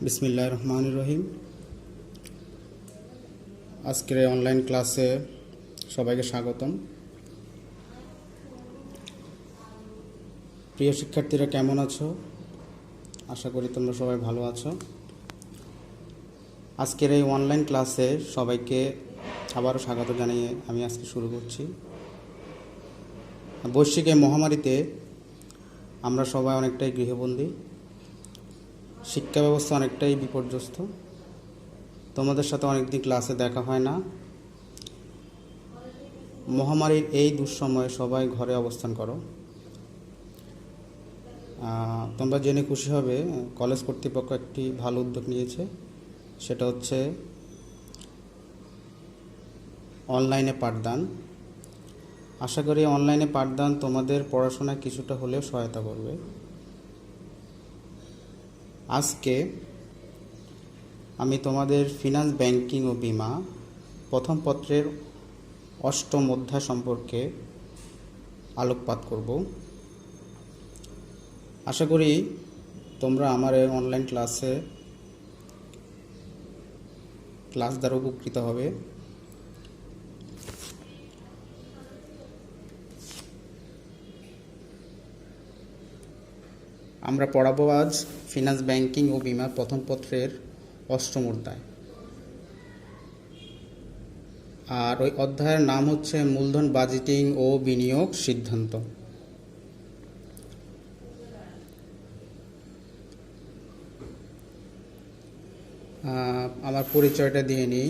বিসমিল্লাহির রহমানির রহিম। আজকের এই অনলাইন ক্লাসে সবাইকে স্বাগতম। প্রিয় শিক্ষার্থীরা, কেমন আছো? আশা করি তোমরা সবাই ভালো আছো। আজকের এই অনলাইন ক্লাসে সবাইকে আবারও স্বাগত জানিয়ে আমি আজকে শুরু করছি। বৈশ্বিক এই মহামারীতে আমরা সবাই অনেকটাই গৃহবন্দী, শিক্ষা ব্যবস্থা অনেকটাই বিপর্যস্ত। তোমাদের সাথে অনেকদিন ক্লাসে দেখা হয় না। মহামারীর এই দুঃসময়ে সবাই ঘরে অবস্থান করো। তোমরা জেনে খুশি হবে, কলেজ কর্তৃপক্ষ একটি ভালো উদ্যোগ নিয়েছে। সেটা হচ্ছে অনলাইনে পাঠদান। আশা করি অনলাইনে পাঠদান তোমাদের পড়াশোনায় কিছুটা হলেও সহায়তা করবে। আজকে আমি তোমাদের ফিনান্স, ব্যাংকিং ও বীমা প্রথম পত্রের ৮ম অধ্যায় সম্পর্কে আলোকপাত করব। আশা করি তোমরা আমার এই অনলাইন ক্লাস দ্বারা উপকৃত হবে। আমরা পড়াবো আজ ফিনান্স, ব্যাংকিং ও বীমা প্রথম পত্রের ৮ম অধ্যায়। আর ওই অধ্যায়ের নাম হচ্ছে মূলধন বাজেটিং ও বিনিয়োগ সিদ্ধান্ত। আমার পরিচয়টা দিয়ে নিই।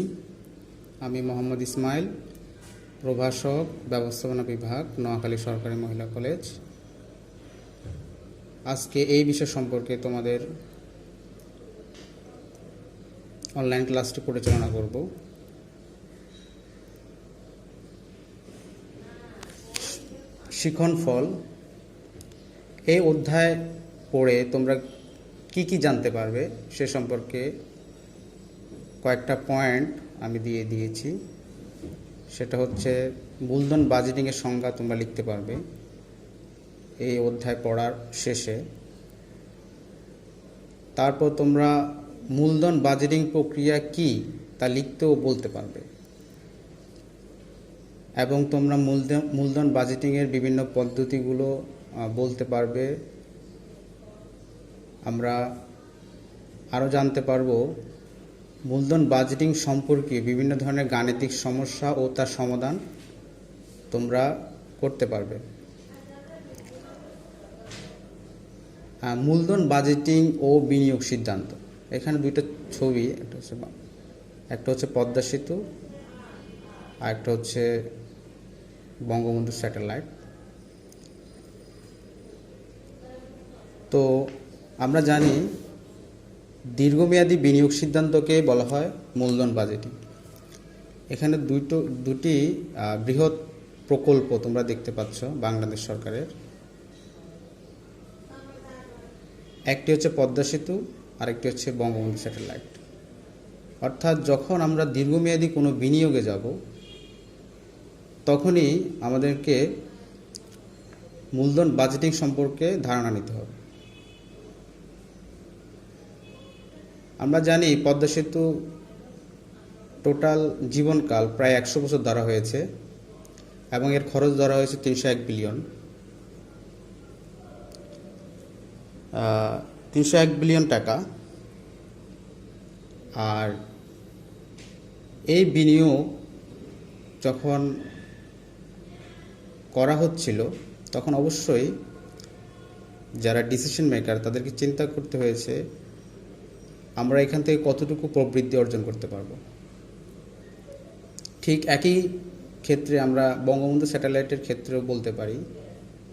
আমি মোহাম্মদ ইসমাইল, প্রভাষক, ব্যবস্থাপনা বিভাগ, নোয়াখালী সরকারি মহিলা কলেজ। আজকে এই বিষয় সম্পর্কে তোমাদের অনলাইন ক্লাসটি পরিচালনা করব। শিখন ফল। এই অধ্যায় পড়ে তোমরা কি জানতে পারবে সে সম্পর্কে কয়েকটা পয়েন্ট আমি দিয়ে দিয়েছি। সেটা হচ্ছে মূলধন বাজেটিংয়ের সংজ্ঞা তোমরা লিখতে পারবে এই অধ্যায় পড়ার শেষে। তারপর তোমরা মূলধন বাজেটিং প্রক্রিয়া কি তা লিখতেও বলতে পারবে, এবং তোমরা মূলধন বাজেটিংয়ের বিভিন্ন পদ্ধতিগুলো বলতে পারবে। আমরা আরও জানতে পারবো মূলধন বাজেটিং সম্পর্কে বিভিন্ন ধরনের গাণিতিক সমস্যা ও তার সমাধান তোমরা করতে পারবে। মূলধন বাজেটিং ও বিনিয়োগ সিদ্ধান্ত। এখানে দুইটা ছবি, একটা হচ্ছে পদ্মা সেতু আর একটা হচ্ছে বঙ্গবন্ধু স্যাটেলাইট। তো আমরা জানি দীর্ঘমেয়াদী বিনিয়োগ সিদ্ধান্তকে বলা হয় মূলধন বাজেটিং। এখানে দুটি বৃহৎ প্রকল্প তোমরা দেখতে পাচ্ছ বাংলাদেশ সরকারের। একটি হচ্ছে পদ্মা সেতু, আরেকটি হচ্ছে বঙ্গবন্ধু স্যাটেলাইট। অর্থাৎ যখন আমরা দীর্ঘমেয়াদী কোনো বিনিয়োগে যাব, তখনই আমাদেরকে মূলধন বাজেটিং সম্পর্কে ধারণা নিতে হবে। আমরা জানি পদ্মা সেতু টোটাল জীবনকাল প্রায় ১০০ বছর ধরা হয়েছে এবং এর খরচ ধরা হয়েছে ৩০১ বিলিয়ন। ৩০১ বিলিয়ন টাকা। আর এই বিনিয়োগ যখন করা হচ্ছিল, তখন অবশ্যই যারা ডিসিশন মেকার তাদেরকে চিন্তা করতে হয়েছে আমরা এখান থেকে কতটুকু প্রবৃদ্ধি অর্জন করতে পারবো। ঠিক একই ক্ষেত্রে আমরা বঙ্গবন্ধু স্যাটেলাইটের ক্ষেত্রেও বলতে পারি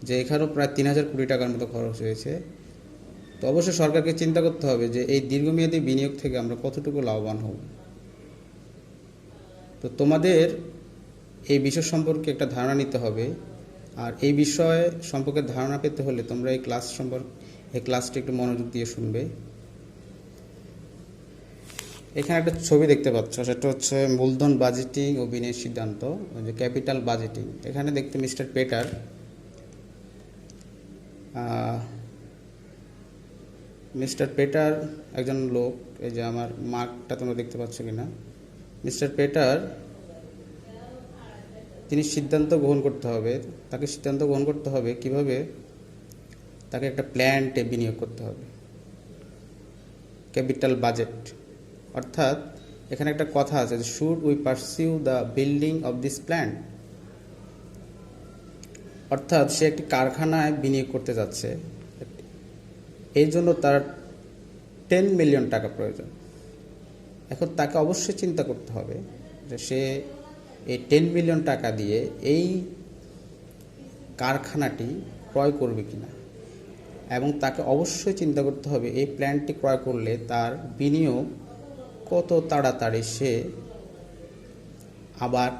যে এখানেও প্রায় ৩,০০০ কোটি টাকার মতো খরচ হয়েছে। তো অবশ্যই সরকারকে চিন্তা করতে হবে যে এই দীর্ঘমেয়াদী বিনিয়োগ থেকে আমরা কতটুকু লাভবান হব। তো তোমাদের এই বিষয় সম্পর্কে একটা ধারণা নিতে হবে। আর এই বিষয় সম্পর্কে ধারণা পেতে হলে তোমরা এই ক্লাসটি একটু মনোযোগ দিয়ে শুনবে। এখানে একটা ছবি দেখতে পাচ্ছ, সেটা হচ্ছে মূলধন বাজেটিং ও বিনিয়োগ সিদ্ধান্ত, যে ক্যাপিটাল বাজেটিং। এখানে দেখতে মিস্টার পেটার মিস্টার পেটার একজন লোক, এই যে আমার মার্কটা তোমরা দেখতে পাচ্ছ কিনা, মিস্টার পেটার তিনি সিদ্ধান্ত গ্রহণ করতে হবে, তাকে সিদ্ধান্ত গ্রহণ করতে হবে কিভাবে তাকে একটা প্ল্যান্টে বিনিয়োগ করতে হবে, ক্যাপিটাল বাজেট। অর্থাৎ এখানে একটা কথা আছে যে should we pursue the building of this plant. অর্থাৎ সে একটি কারখানায় বিনিয়োগ করতে যাচ্ছে, এই জন্য তার 10 মিলিয়ন টাকা প্রয়োজন। এখন তাকে অবশ্যই চিন্তা করতে হবে যে সে এই 10 মিলিয়ন টাকা দিয়ে এই কারখানাটি ক্রয় করবে কিনা, এবং তাকে অবশ্যই চিন্তা করতে হবে এই প্ল্যান্টটি ক্রয় করলে তার বিনিয়োগ কত তাড়াতাড়ি সে আবার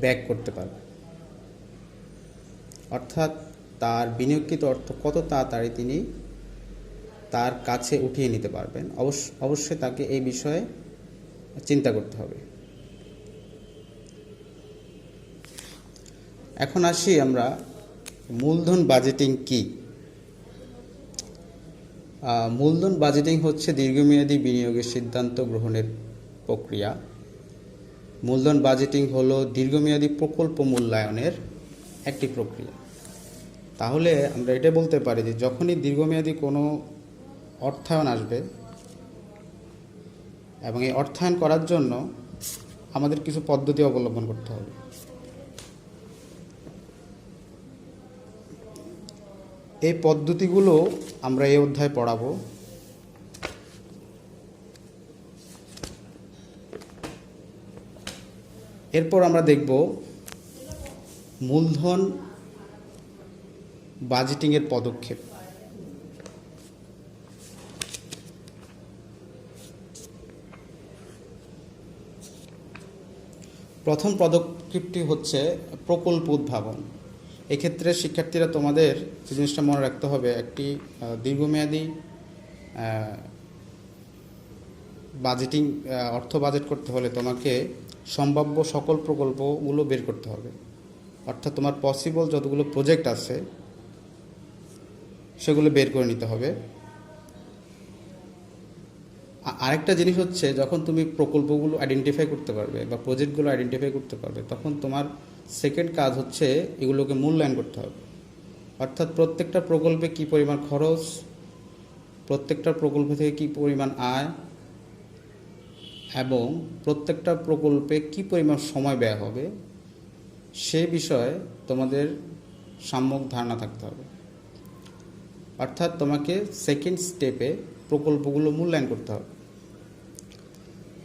ব্যাক করতে পারবে, অর্থাৎ তার বিনিয়োগকৃত অর্থ কত তাড়াতাড়ি তিনি তার কাছে উঠিয়ে নিতে পারবেন। অবশ্যই তাকে এই বিষয়ে চিন্তা করতে হবে। এখন আসি আমরা মূলধন বাজেটিং কি। মূলধন বাজেটিং হচ্ছে দীর্ঘমেয়াদী বিনিয়োগের সিদ্ধান্ত গ্রহণের প্রক্রিয়া। মূলধন বাজেটিং হলো দীর্ঘমেয়াদী প্রকল্প মূল্যায়নের একটি প্রক্রিয়া। তাহলে আমরা এটা বলতে পারি যে যখনই দীর্ঘমেয়াদী কোনো অর্থায়ন আসবে এবং এই অর্থায়ন করার জন্য আমাদের কিছু পদ্ধতি অবলম্বন করতে হবে। এই পদ্ধতিগুলো আমরা এই অধ্যায়ে পড়াবো। এরপর আমরা দেখব মূলধন বাজেটিংয়ের পদক্ষেপ। প্রথম পদক্ষেপটি হচ্ছে প্রকল্প উদ্ভাবন। এক্ষেত্রে শিক্ষার্থীরা তোমাদের যে জিনিসটা মনে রাখতে হবে, একটি দীর্ঘমেয়াদী বাজেটিং অর্থ বাজেট করতে হলে তোমাকে সম্ভাব্য সকল প্রকল্পগুলো বের করতে হবে। অর্থাৎ তোমার পসিবল যতগুলো প্রজেক্ট আছে সেগুলো বের করে নিতে হবে। আরেকটা জিনিস হচ্ছে, যখন তুমি প্রকল্পগুলো আইডেন্টিফাই করতে পারবে বা প্রজেক্টগুলো আইডেন্টিফাই করতে পারবে, তখন তোমার সেকেন্ড কাজ হচ্ছে এগুলোকে মূল্যায়ন করতে হবে। অর্থাৎ প্রত্যেকটা প্রকল্পে কী পরিমাণ খরচ, প্রত্যেকটা প্রকল্প থেকে কী পরিমাণ আয়, এবং প্রত্যেকটা প্রকল্পে কী পরিমাণ সময় ব্যয় হবে সে বিষয়ে তোমাদের সম্যক ধারণা থাকতে হবে। অর্থাৎ তোমাকে সেকেন্ড স্টেপে প্রকল্পগুলো মূল্যায়ন করতে হবে।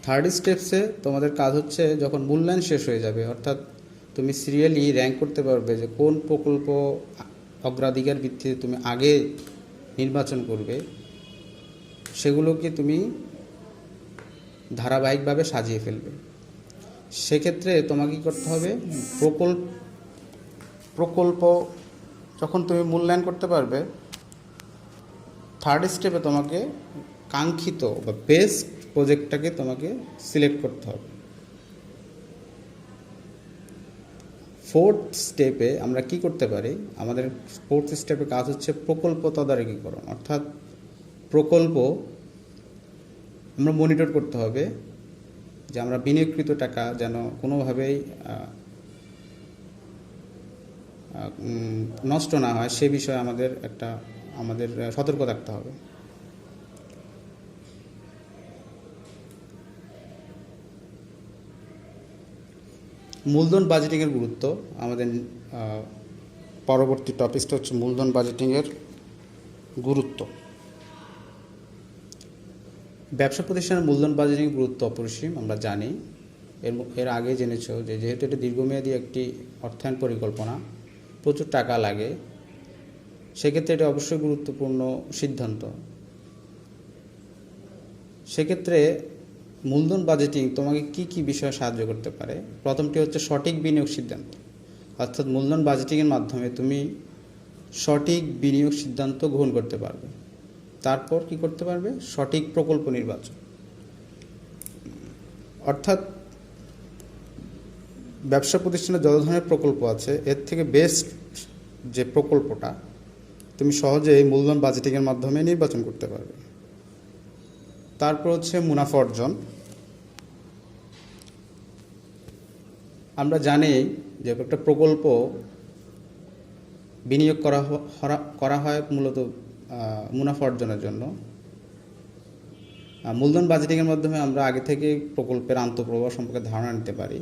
থার্ড স্টেপসে তোমাদের কাজ হচ্ছে যখন মূল্যায়ন শেষ হয়ে যাবে, অর্থাৎ তুমি সিরিয়ালি র্যাঙ্ক করতে পারবে যে কোন প্রকল্প অগ্রাধিকার ভিত্তিতে তুমি আগে নির্বাচন করবে, সেগুলোকে তুমি ধারাবাহিকভাবে সাজিয়ে ফেলবে। সেক্ষেত্রে তোমাকে কী করতে হবে, প্রকল্প যখন তুমি মূল্যায়ন করতে পারবে, থার্ড স্টেপে তোমাকে কাঙ্ক্ষিত বা বেস্ট প্রজেক্টটাকে তোমাকে সিলেক্ট করতে হবে। ফোর্থ স্টেপে আমরা কি করতে পারি, আমাদের ফোর্থ স্টেপে কাজ হচ্ছে প্রকল্প তদারকিকরণ। অর্থাৎ প্রকল্প আমরা মনিটর করতে হবে যে আমরা বিনিয়োগকৃত টাকা যেন কোনোভাবেই নষ্ট না হয়, সে বিষয়ে আমাদের সতর্ক থাকতে হবে। মূলধন বাজেটিংয়ের গুরুত্ব, আমাদের পরবর্তী টপিকটা হচ্ছে মূলধন বাজেটিংয়ের গুরুত্ব। ব্যবসা প্রতিষ্ঠানের মূলধন বাজেটিংয়ের গুরুত্ব অপরিসীম, আমরা জানি। এর আগে জেনেছো যে যেহেতু এটা দীর্ঘমেয়াদী একটি অর্থায়ন পরিকল্পনা, প্রচুর টাকা লাগে, সেক্ষেত্রে এটা অবশ্যই গুরুত্বপূর্ণ সিদ্ধান্ত। সেক্ষেত্রে মূলধন বাজেটিং তোমাকে কি কি বিষয়ে সাহায্য করতে পারে। প্রথমটি হচ্ছে সঠিক বিনিয়োগ সিদ্ধান্ত। অর্থাৎ মূলধন বাজেটিংয়ের মাধ্যমে তুমি সঠিক বিনিয়োগ সিদ্ধান্ত গ্রহণ করতে পারবে। তারপর কি করতে পারবে, সঠিক প্রকল্প নির্বাচন। অর্থাৎ ব্যবসা প্রতিষ্ঠানে যত ধরনের প্রকল্প আছে, এর থেকে বেস্ট যে প্রকল্পটা তুমি সহজেই মূলধন বাজেটিংয়ের মাধ্যমে নির্বাচন করতে পারবে। তারপর হচ্ছে মুনাফা অর্জন। আমরা জানি যে একটা প্রকল্প বিনিয়োগ করা হয় মূলত মুনাফা অর্জনের জন্য। মূলধন বাজেটিংয়ের মাধ্যমে আমরা আগে থেকে প্রকল্পের আন্তঃপ্রবাহ সম্পর্কে ধারণা নিতে পারি,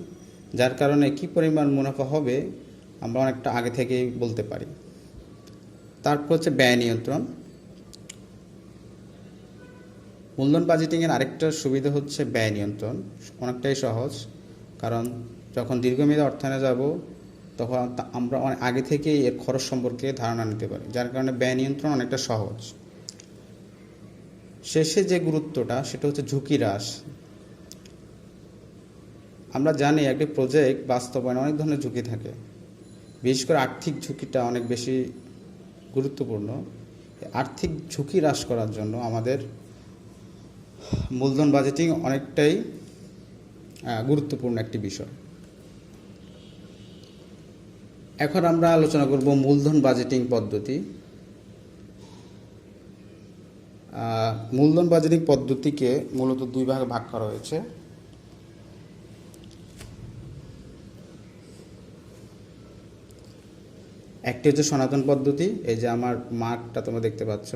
যার কারণে কী পরিমাণ মুনাফা হবে আমরা অনেকটা আগে থেকেই বলতে পারি। তারপর হচ্ছে ব্যয় নিয়ন্ত্রণ। মূলধন বাজেটিংয়ের আরেকটা সুবিধা হচ্ছে ব্যয় নিয়ন্ত্রণ, অনেকটাই সহজ, কারণ যখন দীর্ঘমেয়াদী অর্থায়নে যাব তখন আমরা অনেক আগে থেকেই এর খরচ সম্পর্কে ধারণা নিতে পারি, যার কারণে ব্যয় নিয়ন্ত্রণ অনেকটা সহজ। শেষে যে গুরুত্বটা সেটা হচ্ছে ঝুঁকি হ্রাস। আমরা জানি একটি প্রজেক্ট বাস্তবায়নে অনেক ধরনের ঝুঁকি থাকে, বিশেষ করে আর্থিক ঝুঁকিটা অনেক বেশি গুরুত্বপূর্ণ। আর্থিক ঝুঁকি হ্রাস করার জন্য আমাদের মূলধন বাজেটিং অনেকটাই গুরুত্বপূর্ণ একটি বিষয়। এখন আমরা আলোচনা করব মূলধন বাজেটিং পদ্ধতি। মূলধন বাজেটিং পদ্ধতিকে মূলত দুই ভাগে ভাগ করা হয়েছে। একটি হচ্ছে সনাতন পদ্ধতি, এই যে আমার মার্কটা তোমরা দেখতে পাচ্ছ।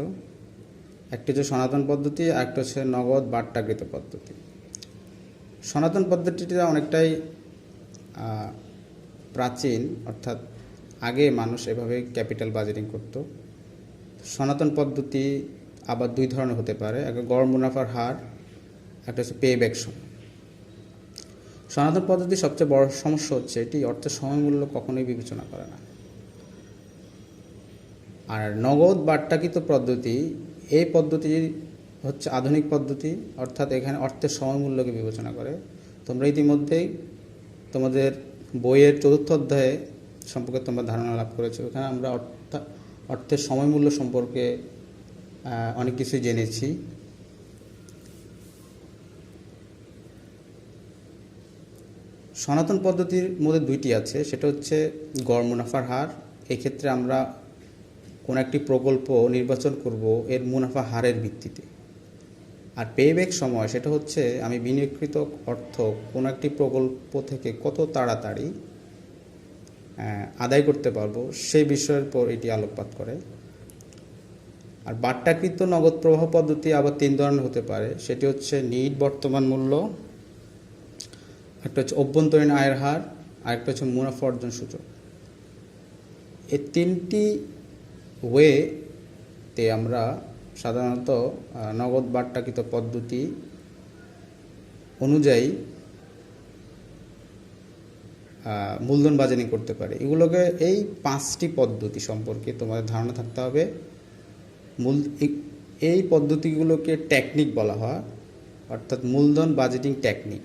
একটি হচ্ছে সনাতন পদ্ধতি, আর একটা হচ্ছে নগদ বাট্টাকৃত পদ্ধতি। সনাতন পদ্ধতিটা অনেকটাই প্রাচীন, অর্থাৎ আগে মানুষ এভাবে ক্যাপিটাল বাজেটিং করত। সনাতন পদ্ধতি আবার দুই ধরনের হতে পারে, একটা গড় মুনাফার হার, একটা হচ্ছে পে ব্যাক সময়। সনাতন পদ্ধতির সবচেয়ে বড় সমস্যা হচ্ছে এটি অর্থের সময় মূল্য কখনোই বিবেচনা করে না। আর নগদ বাট্টাকৃত পদ্ধতি, এই পদ্ধতি হচ্ছে আধুনিক পদ্ধতি, অর্থাৎ এখানে অর্থের সময় মূল্যকে বিবেচনা করে। তোমরা ইতিমধ্যেই তোমাদের বইয়ের ৪র্থ অধ্যায়ে সম্পর্কে তোমরা ধারণা লাভ করেছো। এখানে আমরা অর্থের সময় মূল্য সম্পর্কে অনেক কিছুই জেনেছি। সনাতন পদ্ধতির মধ্যে দুইটি আছে, সেটা হচ্ছে গড় মুনাফার হার। এক্ষেত্রে আমরা কোন একটি প্রকল্প নির্বাচন করব এর মুনাফা হারের ভিত্তিতে। আর পেব্যাক সময়, সেটা হচ্ছে আমি বিনিয়োগকৃত অর্থ কোন একটি প্রকল্প থেকে কত তাড়াতাড়ি আদায় করতে পারবো সেই বিষয়ের উপর এটি আলোকপাত করে। আর বাট্টাকৃত নগদ প্রবাহ পদ্ধতি আবার তিন ধরনের হতে পারে, সেটি হচ্ছে নিট বর্তমান মূল্য, একটা হচ্ছে অভ্যন্তরীণ আয়ের হার, আর একটা হচ্ছে মুনাফা অর্জন সূচক। এই তিনটি ওয়েতে আমরা সাধারণত নগদ বাট্টাকৃত পদ্ধতি অনুযায়ী মূলধন বাজেটিং করতে পারে। এগুলোকে এই 5টি পদ্ধতি সম্পর্কে তোমাদের ধারণা থাকতে হবে। এই পদ্ধতিগুলোকে টেকনিক বলা হয়, অর্থাৎ মূলধন বাজেটিং টেকনিক।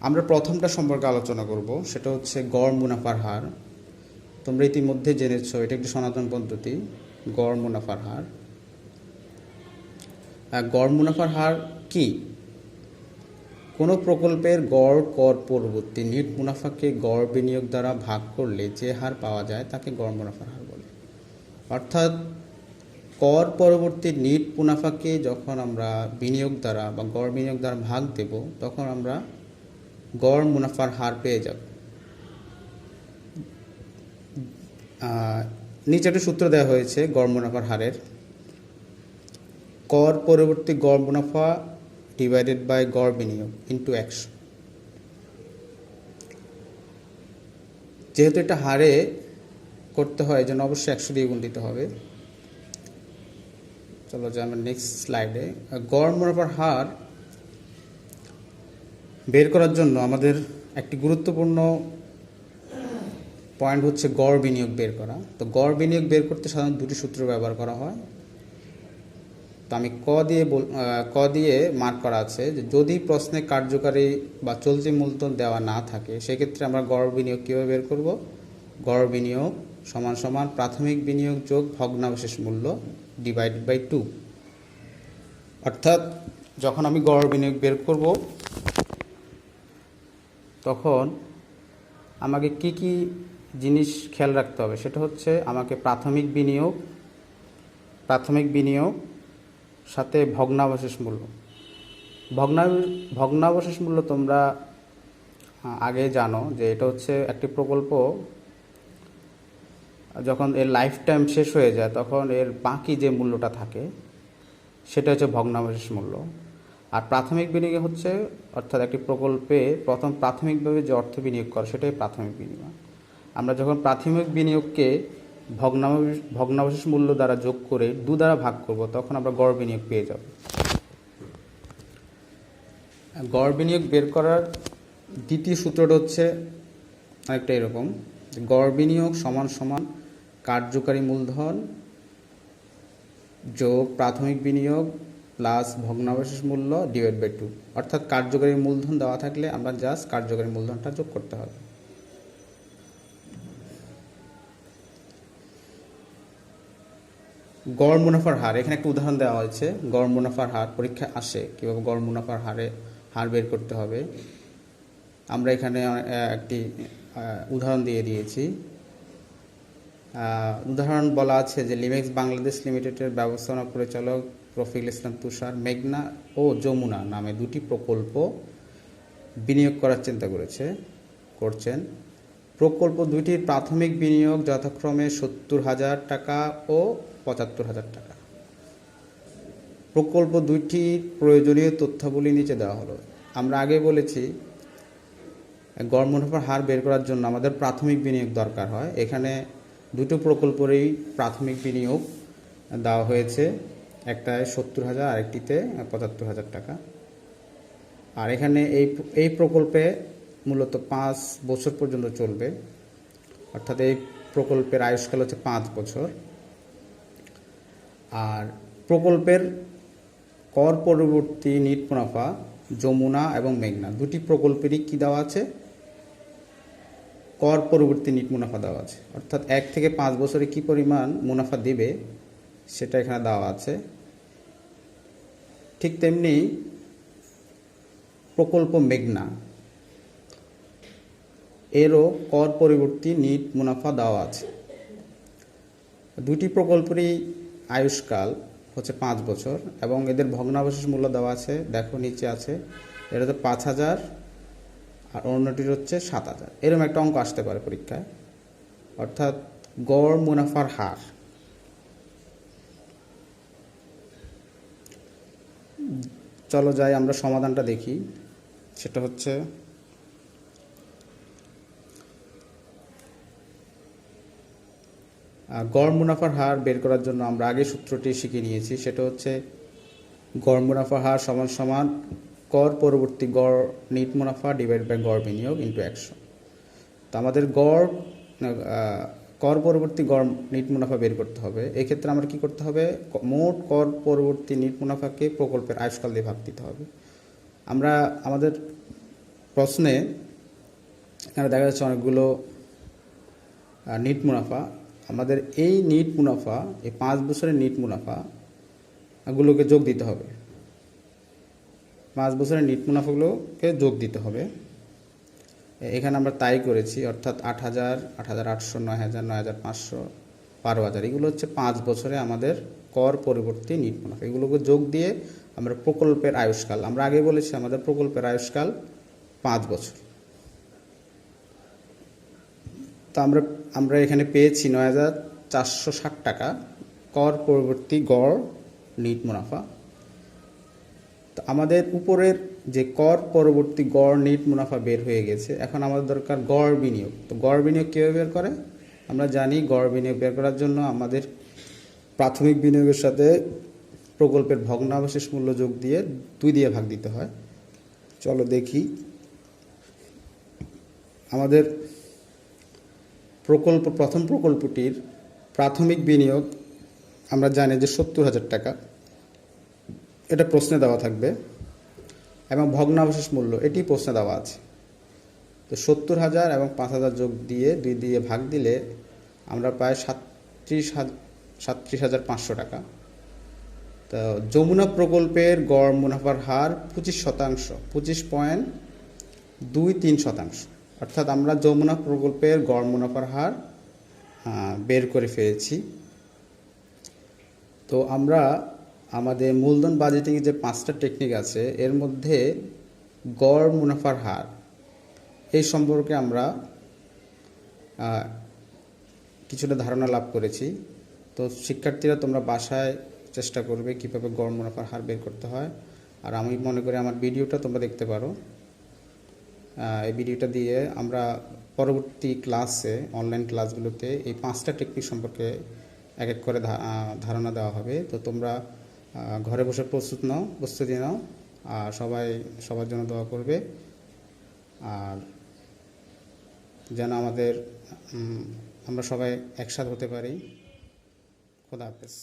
আমরা প্রথমটা সম্পর্কে আলোচনা করব, সেটা হচ্ছে গড় মুনাফার হার। তোমরা ইতিমধ্যে জেনেছো এটা একটি সনাতন পদ্ধতি, গড় মুনাফার হার। গড় মুনাফার হার কি? কোনো প্রকল্পের গড় কর পরবর্তী নিট মুনাফাকে গড় বিনিয়োগ দ্বারা ভাগ করলে যে হার পাওয়া যায় তাকে গড় মুনাফার হার বলে। অর্থাৎ কর পরবর্তী নিট মুনাফাকে যখন আমরা বিনিয়োগ দ্বারা বা গড় বিনিয়োগ দ্বারা ভাগ দেব, তখন আমরা গড় মুনাফার হার পেয়ে যাব। নিচে একটা সূত্র দেওয়া হয়েছে গড় মুনাফার হারের। কর পরবর্তী গড় মুনাফা ডিভাইডেড বাই গড় বিনিয়োগ ইন্টু 100। যেহেতু এটা হারে করতে হয়, যেন অবশ্যই 100 দিয়ে গুণ দিতে হবে। চলো যাই আমরা নেক্সট স্লাইডে। গড় মুনাফার হার বের করার জন্য আমাদের একটি গুরুত্বপূর্ণ পয়েন্ট হচ্ছে গড় বিনিয়োগ বের করা। তো গড় বিনিয়োগ বের করতে সাধারণত দুটি সূত্র ব্যবহার করা হয়। তো আমি ক দিয়ে মার্ক করা আছে যে যদি প্রশ্নে কার্যকারী বা চলতি মূলধন দেওয়া না থাকে, সেক্ষেত্রে আমরা গড় বিনিয়োগ কীভাবে বের করব? গড় বিনিয়োগ সমান সমান প্রাথমিক বিনিয়োগ যোগ ভগ্নাবশেষ মূল্য ডিভাইডেড বাই 2। অর্থাৎ যখন আমি গড় বিনিয়োগ বের করব, তখন আমাকে কি কি জিনিস খেয়াল রাখতে হবে, সেটা হচ্ছে আমাকে প্রাথমিক বিনিয়োগ সাথে ভগ্নাবশেষ মূল্য। ভগ্নাবশেষ মূল্য তোমরা আগে জানো যে এটা হচ্ছে একটি প্রকল্প যখন এর লাইফ টাইম শেষ হয়ে যায় তখন এর বাকি যে মূল্যটা থাকে সেটা হচ্ছে ভগ্নাবশেষ মূল্য। আর প্রাথমিক বিনিয়োগ হচ্ছে অর্থাৎ একটি প্রকল্পে প্রথম প্রাথমিকভাবে যে অর্থ বিনিয়োগ করে সেটাই প্রাথমিক বিনিয়োগ। আমরা যখন প্রাথমিক বিনিয়োগকে ভগ্নাবশেষ মূল্য দ্বারা যোগ করে 2 দ্বারা ভাগ করব তখন আমরা গড় বিনিয়োগ পেয়ে যাব। গড় বিনিয়োগ বের করার দ্বিতীয় সূত্রটা হচ্ছে অনেকটা এরকম, গড় বিনিয়োগ সমান সমান কার্যকারী মূলধন যোগ প্রাথমিক বিনিয়োগ প্লাস ভগ্নাবশেষ মূল্য ডিভাইড বাই 2। অর্থাৎ কার্যকারী মূলধন দেওয়া থাকলে আমরা জাস্ট কার্যকারী মূলধনটা যোগ করতে হবে। গড় মুনাফার হার, এখানে একটা উদাহরণ দেওয়া হয়েছে। গড় মুনাফার হার পরীক্ষায় আসে, কীভাবে গড় মুনাফার হার বের করতে হবে। আমরা এখানে একটি উদাহরণ দিয়ে দিয়েছি। উদাহরণ বলা আছে যে লিমেক্স বাংলাদেশ লিমিটেডের ব্যবস্থাপনা পরিচালক রফিকুল ইসলাম তুষার মেঘনা ও যমুনা নামে 2টি প্রকল্প বিনিয়োগ করার চিন্তা করছেন। প্রকল্প 2টির প্রাথমিক বিনিয়োগ যথাক্রমে 70,000 টাকা ও 75,000 টাকা। প্রকল্প 2টির প্রয়োজনীয় তথ্যাবলী নিচে দেওয়া হলো। আমরা আগে বলেছি গড় মুনাফার হার বের করার জন্য আমাদের প্রাথমিক বিনিয়োগ দরকার হয়। এখানে 2টো প্রকল্পেরই প্রাথমিক বিনিয়োগ দেওয়া হয়েছে, একটায় 70,000 আরেকটিতে 75,000 টাকা। আর এখানে এই প্রকল্পে মূলত 5 বছর পর্যন্ত চলবে, অর্থাৎ এই প্রকল্পের আয়ুষ্কাল হচ্ছে 5 বছর। আর প্রকল্পের কর পরবর্তী নিট মুনাফা যমুনা এবং মেঘনা 2টি প্রকল্পেরই কী দেওয়া আছে, কর পরবর্তী নিট মুনাফা দেওয়া আছে। অর্থাৎ 1 থেকে 5 বছরে কী পরিমাণ মুনাফা দেবে সেটা এখানে দেওয়া আছে। ঠিক তেমনি প্রকল্প মেঘনা এরও কর পরবর্তী নিট মুনাফা দেওয়া আছে। 2টি প্রকল্পেরই আয়ুষ্কাল হচ্ছে 5 বছর এবং এদের ভগ্নাবশেষ মূল্য দেওয়া আছে, দেখো নিচে আছে। এটা হচ্ছে 5,000 আর অন্যটির হচ্ছে 7,000। এরকম একটা অঙ্ক আসতে পারে পরীক্ষায়। অর্থাৎ গড় মুনাফার হার চলো যাই আমরা সমাধানটা দেখি। সেটা হচ্ছে গড় মুনাফার হার বের করার জন্য আমরা আগে সূত্রটি শিখে নিয়েছি। সেটা হচ্ছে গড় মুনাফার হার সমান সমান কর পরবর্তী গড় নিট মুনাফা ডিভাইড বাই গড় বিনিয়োগ ইন্টু 100। তো আমাদের কর পরবর্তী গড় নিট মুনাফা বের করতে হবে। এক্ষেত্রে আমরা কি করতে হবে, মোট কর পরবর্তী নিট মুনাফাকে প্রকল্পের আয়ুষ্কাল দিয়ে ভাগ দিতে হবে। আমরা আমাদের প্রশ্নে এখানে দেখা যাচ্ছে অনেকগুলো নিট মুনাফা। আমাদের এই নিট মুনাফা, এই 5 বছরের নিট মুনাফাগুলোকে যোগ দিতে হবে। 5 বছরের নিট মুনাফাগুলোকে যোগ দিতে হবে। এখানে আমরা তাই করেছি, অর্থাৎ 8,000, 8,800, 9,000, 9,500, 12,000 এগুলো হচ্ছে 5 বছরে আমাদের কর পরবর্তী নিট মুনাফা। এগুলোকে যোগ দিয়ে আমরা প্রকল্পের আয়ুষ্কাল, আমরা আগে বলেছি আমাদের প্রকল্পের আয়ুষ্কাল 5 বছর। তো আমরা এখানে পেয়েছি 9,460 টাকা কর পরবর্তী গড় নিট মুনাফা। তো আমাদের উপরের যে কর পরবর্তী গড় নিট মুনাফা বের হয়ে গেছে, এখন আমাদের দরকার গড় বিনিয়োগ। তো গড় বিনিয়োগ কীভাবে বের করে আমরা জানি। গড় বিনিয়োগ বের করার জন্য আমাদের প্রাথমিক বিনিয়োগের সাথে প্রকল্পের ভগ্নাবশেষ মূল্য যোগ দিয়ে 2 দিয়ে ভাগ দিতে হয়। চলো দেখি। আমাদের প্রথম প্রকল্পটির প্রাথমিক বিনিয়োগ আমরা জানি যে 70,000 টাকা, এটা প্রশ্নে দেওয়া থাকবে, এবং ভগ্নাবশেষ মূল্য এটি প্রশ্নে দেওয়া আছে। তো 70,000 এবং 5,000 যোগ দিয়ে 2 দিয়ে ভাগ দিলে আমরা পাই 37,500 টাকা। তো যমুনা প্রকল্পের গড় মুনাফার হার 25%, 25.23%। অর্থাৎ আমরা যমুনা প্রকল্পের গড় মুনাফার হার বের করে ফেলেছি। তো আমরা আমাদের মূলধন বাজেটিংয়ে যে 5টা টেকনিক আছে এর মধ্যে গড় মুনাফার হার এই সম্পর্কে আমরা কিছুটা ধারণা লাভ করেছি। তো শিক্ষার্থীরা তোমরা বাসায় চেষ্টা করবে কীভাবে গড় মুনাফার হার বের করতে হয়। আর আমি মনে করি আমার ভিডিওটা তোমরা দেখতে পারো। এই ভিডিওটা দিয়ে আমরা পরবর্তী ক্লাসে অনলাইন ক্লাসগুলোতে এই 5টা টেকনিক সম্পর্কে এক এক করে ধারণা দেওয়া হবে। তো তোমরা ঘরে বসে প্রস্তুতি নাও আর সবার জন্য দোয়া করবে। আর যেন আমরা সবাই একসাথে হতে পারি। খোদা হাফেজ।